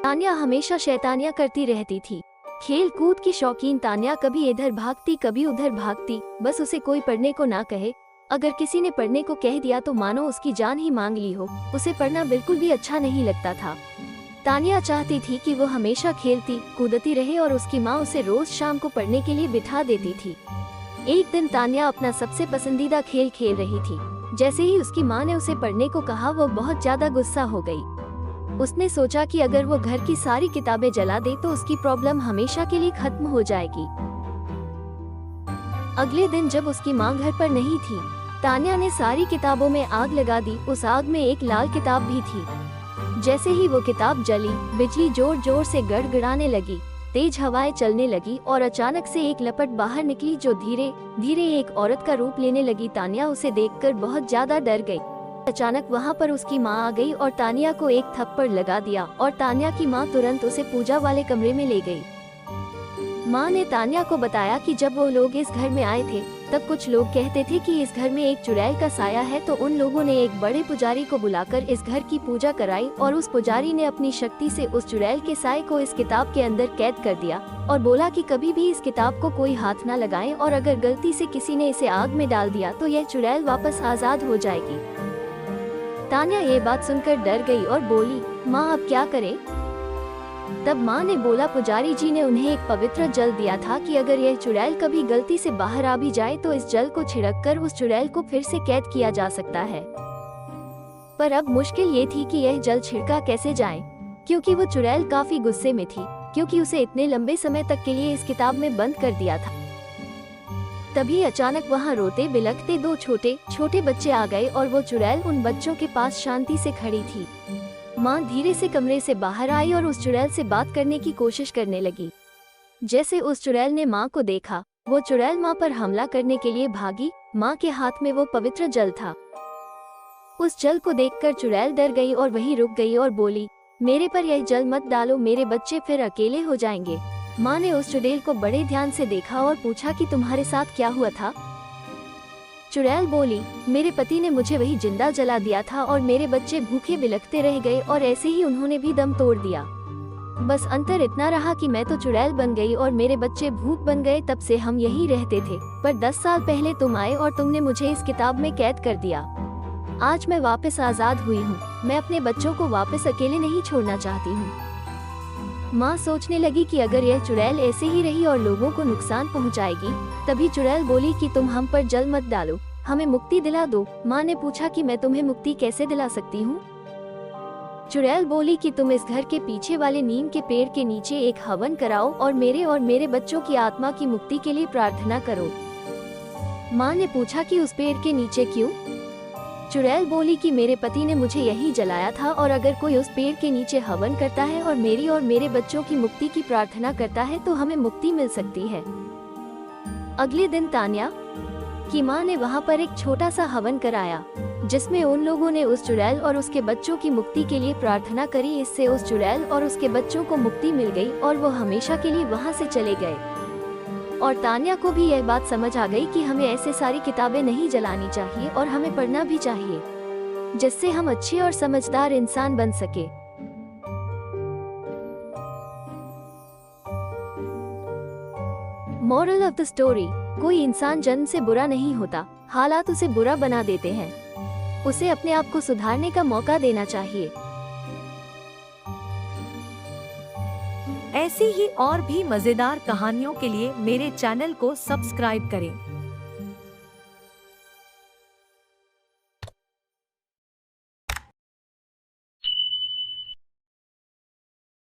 तान्या हमेशा शैतानियां करती रहती थी। खेल कूद की शौकीन तान्या कभी इधर भागती कभी उधर भागती, बस उसे कोई पढ़ने को ना कहे। अगर किसी ने पढ़ने को कह दिया तो मानो उसकी जान ही मांग ली हो। उसे पढ़ना बिल्कुल भी अच्छा नहीं लगता था। तान्या चाहती थी कि वो हमेशा खेलती कूदती रहे और उसकी माँ उसे रोज शाम को पढ़ने के लिए बिठा देती थी। एक दिन तान्या अपना सबसे पसंदीदा खेल खेल रही थी। जैसे ही उसकी माँ ने उसे पढ़ने को कहा वो बहुत ज्यादा गुस्सा हो गई। उसने सोचा कि अगर वो घर की सारी किताबें जला दे तो उसकी प्रॉब्लम हमेशा के लिए खत्म हो जाएगी। अगले दिन जब उसकी माँ घर पर नहीं थी, तान्या ने सारी किताबों में आग लगा दी। उस आग में एक लाल किताब भी थी। जैसे ही वो किताब जली, बिजली जोर जोर से गड़गड़ाने लगी, तेज हवाएं चलने लगी और अचानक से एक लपट बाहर निकली जो धीरे धीरे एक औरत का रूप लेने लगी। तान्या उसे देखकर बहुत ज्यादा डर गई। अचानक वहाँ पर उसकी माँ आ गई और तान्या को एक थप्पड़ लगा दिया और तान्या की माँ तुरंत उसे पूजा वाले कमरे में ले गई। माँ ने तान्या को बताया कि जब वो लोग इस घर में आए थे तब कुछ लोग कहते थे कि इस घर में एक चुड़ैल का साया है, तो उन लोगों ने एक बड़े पुजारी को बुलाकर इस घर की पूजा कराई और उस पुजारी ने अपनी शक्ति से उस चुड़ैल के साये को इस किताब के अंदर कैद कर दिया और बोला कि कभी भी इस किताब को कोई हाथ न लगाए और अगर गलती से किसी ने इसे आग में डाल दिया तो यह चुड़ैल वापस आजाद हो जाएगी। तान्या ये बात सुनकर डर गई और बोली, माँ अब क्या करें? तब माँ ने बोला, पुजारी जी ने उन्हें एक पवित्र जल दिया था कि अगर यह चुड़ैल कभी गलती से बाहर आ भी जाए तो इस जल को छिड़ककर उस चुड़ैल को फिर से कैद किया जा सकता है। पर अब मुश्किल ये थी कि यह जल छिड़का कैसे जाए, क्योंकि वो चुड़ैल काफी गुस्से में थी, क्योंकि उसे इतने लंबे समय तक के लिए इस किताब में बंद कर दिया था। तभी अचानक वहाँ रोते बिलखते दो छोटे छोटे बच्चे आ गए और वो चुड़ैल उन बच्चों के पास शांति से खड़ी थी। माँ धीरे से कमरे से बाहर आई और उस चुड़ैल से बात करने की कोशिश करने लगी। जैसे उस चुड़ैल ने माँ को देखा, वो चुड़ैल माँ पर हमला करने के लिए भागी। माँ के हाथ में वो पवित्र जल था। उस जल को देखकर चुड़ैल डर गई और वहीं रुक गई और बोली, मेरे पर यह जल मत डालो, मेरे बच्चे फिर अकेले हो जाएंगे। माँ ने उस चुड़ैल को बड़े ध्यान से देखा और पूछा कि तुम्हारे साथ क्या हुआ था? चुड़ैल बोली, मेरे पति ने मुझे वही जिंदा जला दिया था और मेरे बच्चे भूखे बिलखते रह गए और ऐसे ही उन्होंने भी दम तोड़ दिया। बस अंतर इतना रहा कि मैं तो चुड़ैल बन गई और मेरे बच्चे भूख बन गए। तब से हम यहीं रहते थे, पर 10 साल पहले तुम आए और तुमने मुझे इस किताब में कैद कर दिया। आज मैं वापस आजाद हुई हूँ। मैं अपने बच्चों को वापस अकेले नहीं छोड़ना चाहती हूँ। माँ सोचने लगी कि अगर यह चुड़ैल ऐसे ही रही और लोगों को नुकसान पहुँचाएगी। तभी चुड़ैल बोली कि तुम हम पर जल मत डालो, हमें मुक्ति दिला दो। माँ ने पूछा कि मैं तुम्हें मुक्ति कैसे दिला सकती हूँ? चुड़ैल बोली कि तुम इस घर के पीछे वाले नीम के पेड़ के नीचे एक हवन कराओ और मेरे बच्चों की आत्मा की मुक्ति के लिए प्रार्थना करो। माँ ने पूछा कि उस पेड़ के नीचे क्यों? चुड़ैल बोली कि मेरे पति ने मुझे यहीं जलाया था और अगर कोई उस पेड़ के नीचे हवन करता है और मेरे बच्चों की मुक्ति की प्रार्थना करता है तो हमें मुक्ति मिल सकती है। अगले दिन तान्या की माँ ने वहाँ पर एक छोटा सा हवन कराया, जिसमें उन लोगों ने उस चुड़ैल और उसके बच्चों की मुक्ति के लिए प्रार्थना करी। इससे उस चुड़ैल और उसके बच्चों को मुक्ति मिल गई और वो हमेशा के लिए वहाँ से चले गए। और तान्या को भी यह बात समझ आ गई कि हमें ऐसे सारी किताबें नहीं जलानी चाहिए और हमें पढ़ना भी चाहिए, जिससे हम अच्छे और समझदार इंसान बन सके। मोरल ऑफ द स्टोरी, कोई इंसान जन्म से बुरा नहीं होता, हालात उसे बुरा बना देते हैं। उसे अपने आप को सुधारने का मौका देना चाहिए। ऐसी ही और भी मजेदार कहानियों के लिए मेरे चैनल को सब्सक्राइब करें।